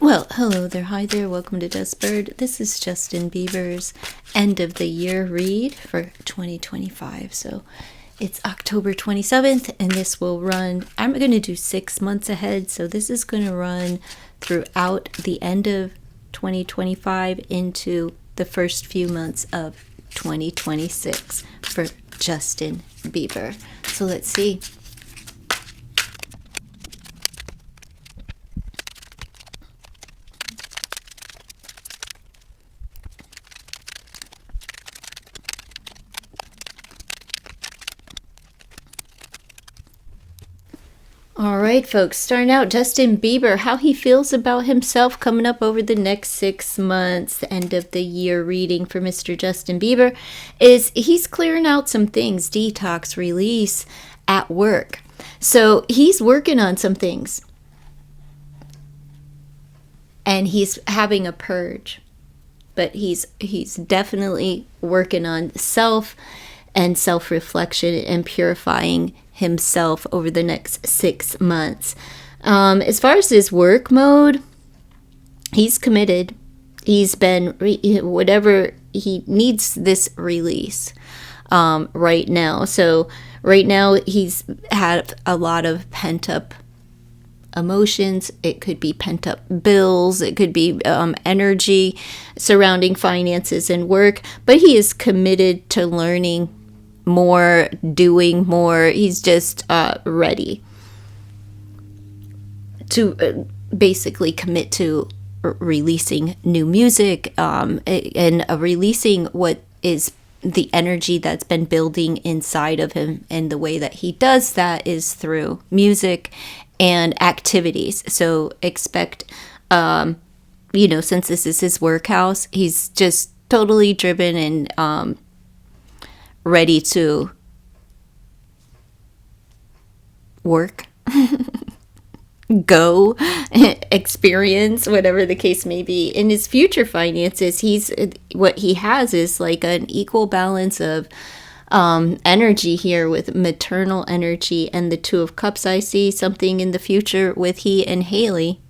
Well, hello there, hi there, welcome to Just Bird. This is Justin Bieber's end of the year read for 2025. So it's October 27th, and this will run, I'm going to do 6 months ahead. So this is going to run throughout the end of 2025 into the first few months of 2026 for Justin Bieber. So let's see. All right, folks, starting out, Justin Bieber, how he feels about himself coming up over the next 6 months. The end of the year reading for Mr. Justin Bieber is he's clearing out some things, detox, release at work. So he's working on some things and he's having a purge, but he's definitely working on self and self-reflection and purifying himself over the next 6 months. As far as his work mode, he's committed. He's been whatever he needs this release right now. So right now he's had a lot of pent up emotions. It could be pent up bills. It could be energy surrounding finances and work. But he is committed to learning more, doing more. He's just ready to basically commit to releasing new music and releasing what is the energy that's been building inside of him. And the way that he does that is through music and activities. So expect, since this is his workhouse, he's just totally driven and ready to work, go, experience, whatever the case may be. In his future finances, what he has is like an equal balance of energy here with maternal energy and the Two of Cups. I see something in the future with he and Haley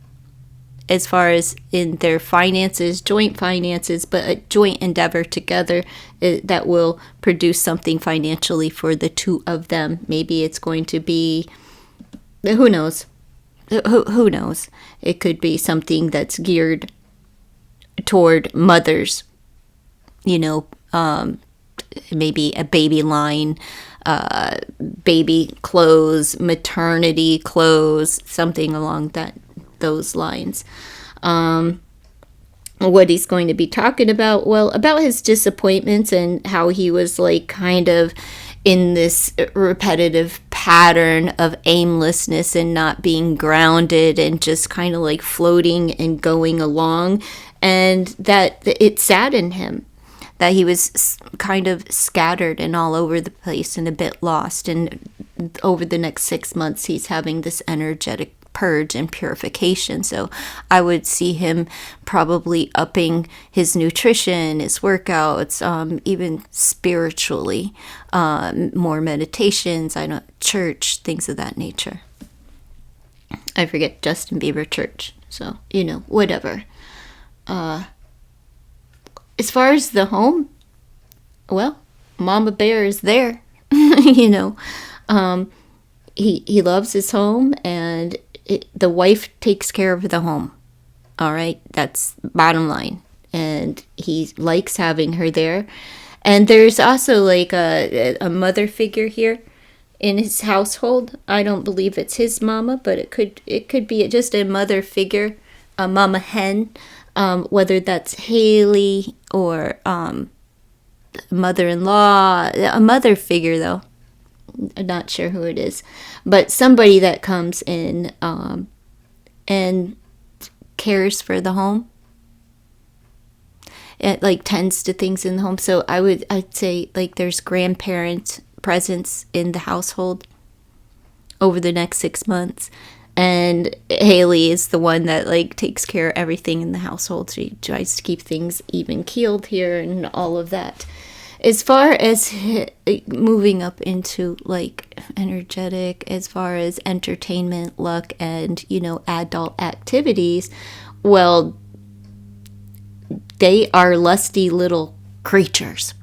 as far as in their finances, joint finances, but a joint endeavor together that will produce something financially for the two of them. Maybe it's going to be, who knows? Who knows? It could be something that's geared toward mothers, maybe a baby line, baby clothes, maternity clothes, something along those lines. What he's going to be talking about, well, about his disappointments and how he was like kind of in this repetitive pattern of aimlessness and not being grounded and just kind of like floating and going along, and that it saddened him that he was kind of scattered and all over the place and a bit lost. And over the next 6 months, he's having this energetic purge and purification. So I would see him probably upping his nutrition, his workouts, even spiritually, more meditations, church, things of that nature. I forget Justin Bieber church. So, whatever. As far as the home, well, Mama Bear is there. He loves his home, and the wife takes care of the home. All right, that's bottom line. And he likes having her there. And there's also like a mother figure here in his household. I don't believe it's his mama, but it could be just a mother figure, a mama hen, whether that's Haley or mother-in-law, a mother figure though. I'm not sure who it is, but somebody that comes in and cares for the home. It like tends to things in the home. So I'd say like there's grandparent presence in the household over the next 6 months, and Haley is the one that like takes care of everything in the household. She tries to keep things even keeled here and all of that. As far as moving up into like energetic, as far as entertainment, luck, and adult activities, Well, they are lusty little creatures.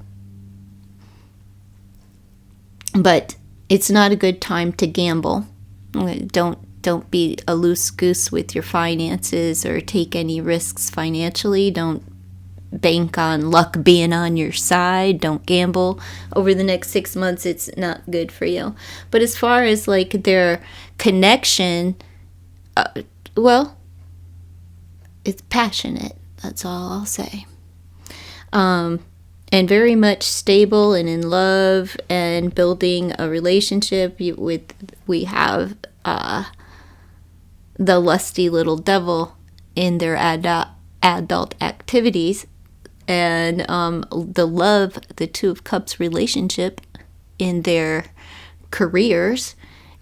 But it's not a good time to gamble. Don't be a loose goose with your finances or take any risks financially. Don't bank on luck being on your side. Don't gamble. Over the next 6 months, it's not good for you. But as far as like their connection, well, it's passionate. That's all I'll say. And very much stable and in love and building a relationship with. We have the lusty little devil in their adult activities, and the love, the Two of Cups relationship in their careers.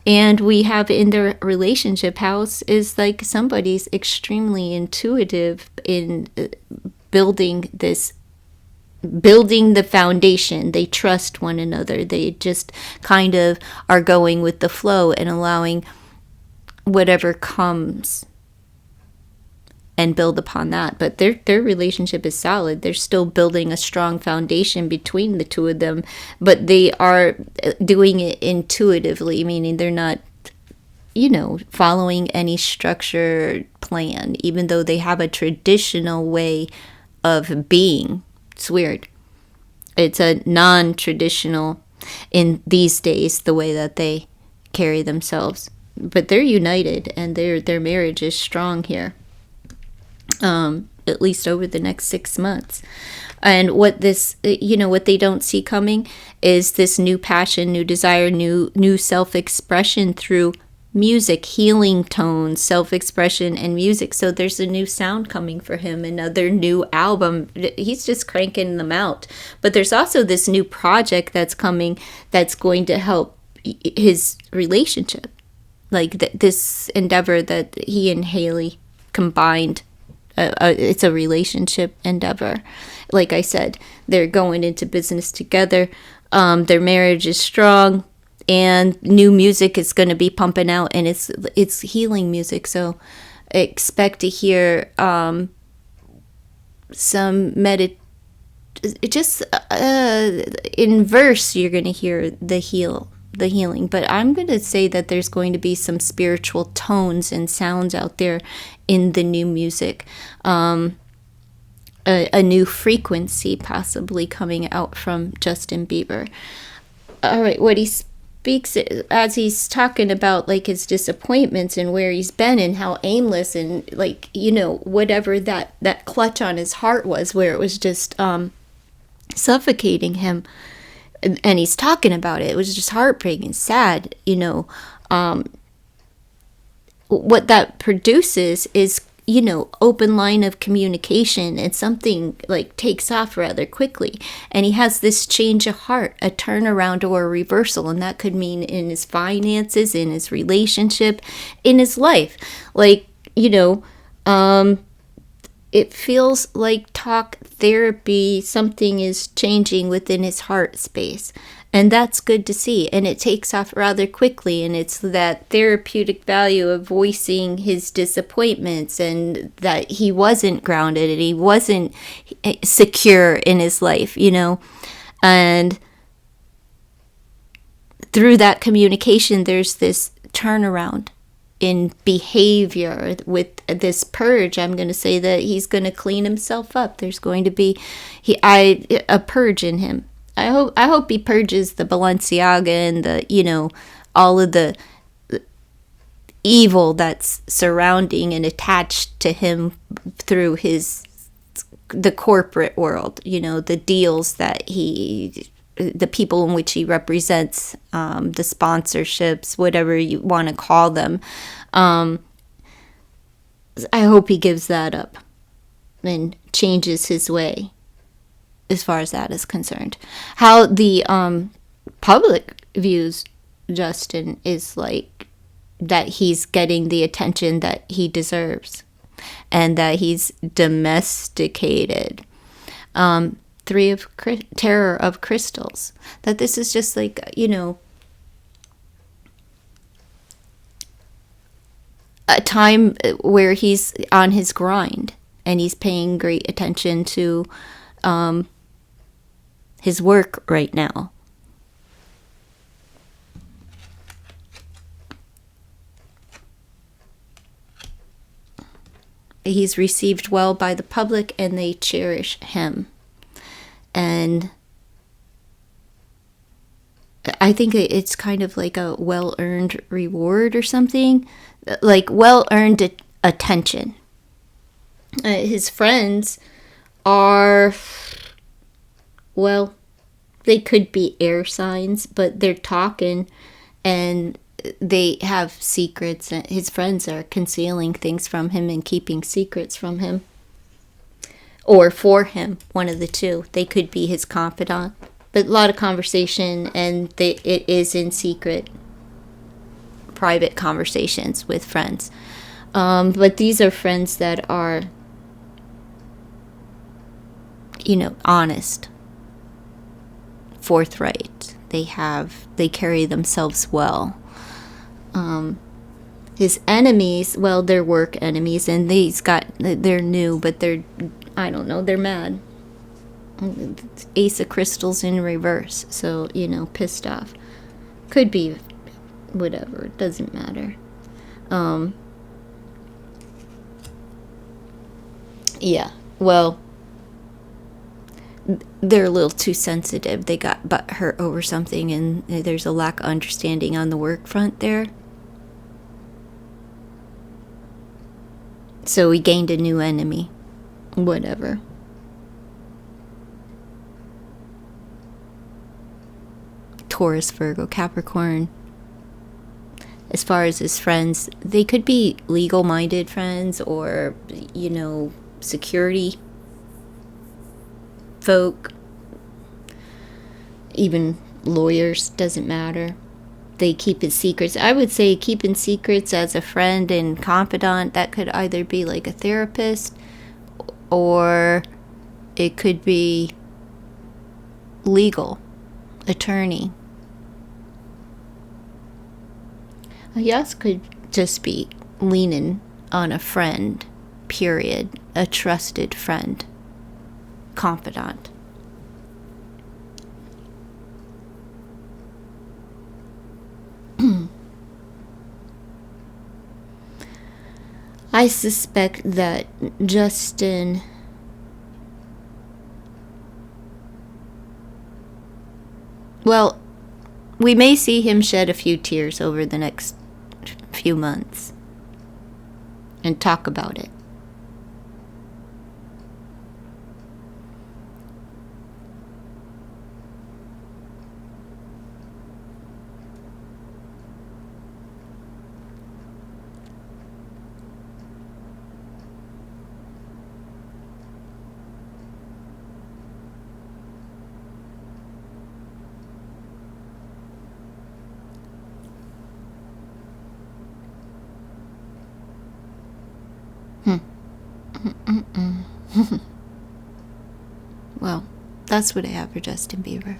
And we have in their relationship house is like somebody's extremely intuitive in building the foundation. They trust one another. They just kind of are going with the flow and allowing whatever comes and build upon that. But their relationship is solid. They're still building a strong foundation between the two of them, but they are doing it intuitively, meaning they're not, following any structured plan, even though they have a traditional way of being. It's weird. It's a non-traditional in these days, the way that they carry themselves. But they're united, and their marriage is strong here. At least over the next 6 months. And what they don't see coming is this new passion, new desire, new self-expression through music, healing tones, self-expression, and music. So there's a new sound coming for him, another new album. He's just cranking them out. But there's also this new project that's coming that's going to help his relationship. Like this endeavor that he and Haley combined. It's a relationship endeavor. Like I said, they're going into business together. Their marriage is strong, and new music is going to be pumping out, and it's healing music. So expect to hear some just in verse. You're going to hear the healing, but I'm going to say that there's going to be some spiritual tones and sounds out there in the new music, a new frequency possibly coming out from Justin Bieber. All right, what he speaks as he's talking about like his disappointments and where he's been and how aimless and like whatever that clutch on his heart was, where it was just suffocating him. And he's talking about it. It was just heartbreaking, sad, what that produces is, open line of communication, and something like takes off rather quickly. And he has this change of heart, a turnaround or a reversal. And that could mean in his finances, in his relationship, in his life. Like, it feels like talk therapy, something is changing within his heart space. And that's good to see. And it takes off rather quickly. And it's that therapeutic value of voicing his disappointments and that he wasn't grounded and he wasn't secure in his life, And through that communication, there's this turnaround in behavior with this purge. I'm going to say that he's going to clean himself up. There's going to be a purge in him. I hope he purges the Balenciaga and the all of the evil that's surrounding and attached to him through the corporate world. The deals that the people in which he represents, the sponsorships, whatever you want to call them. I hope he gives that up and changes his way as far as that is concerned. How the public views Justin is like that he's getting the attention that he deserves and that he's domesticated. Three of Terror of Crystals. That this is just like, a time where he's on his grind and he's paying great attention to his work right now. He's received well by the public and they cherish him. And I think it's kind of like a well-earned reward or something, like well-earned attention. His friends are, well, they could be air signs, but they're talking and they have secrets. His friends are concealing things from him and keeping secrets from him. Or for him, one of the two. They could be his confidant. But a lot of conversation, and it is in secret, private conversations with friends. But these are friends that are, honest, forthright. They carry themselves well. His enemies, well, they're work enemies, and they're new, but they're mad. Ace of Crystals in reverse, so, pissed off. Could be whatever, it doesn't matter. Yeah, well, they're a little too sensitive. They got butt hurt over something, and there's a lack of understanding on the work front there. So we gained a new enemy. Whatever. Taurus, Virgo, Capricorn. As far as his friends, they could be legal-minded friends or, security folk. Even lawyers, doesn't matter. They keep his secrets. I would say keeping secrets as a friend and confidant, that could either be like a therapist or it could be legal, attorney. I guess could just be leaning on a friend, period. A trusted friend, confidant. I suspect that Justin we may see him shed a few tears over the next few months and talk about it. Well, that's what I have for Justin Bieber.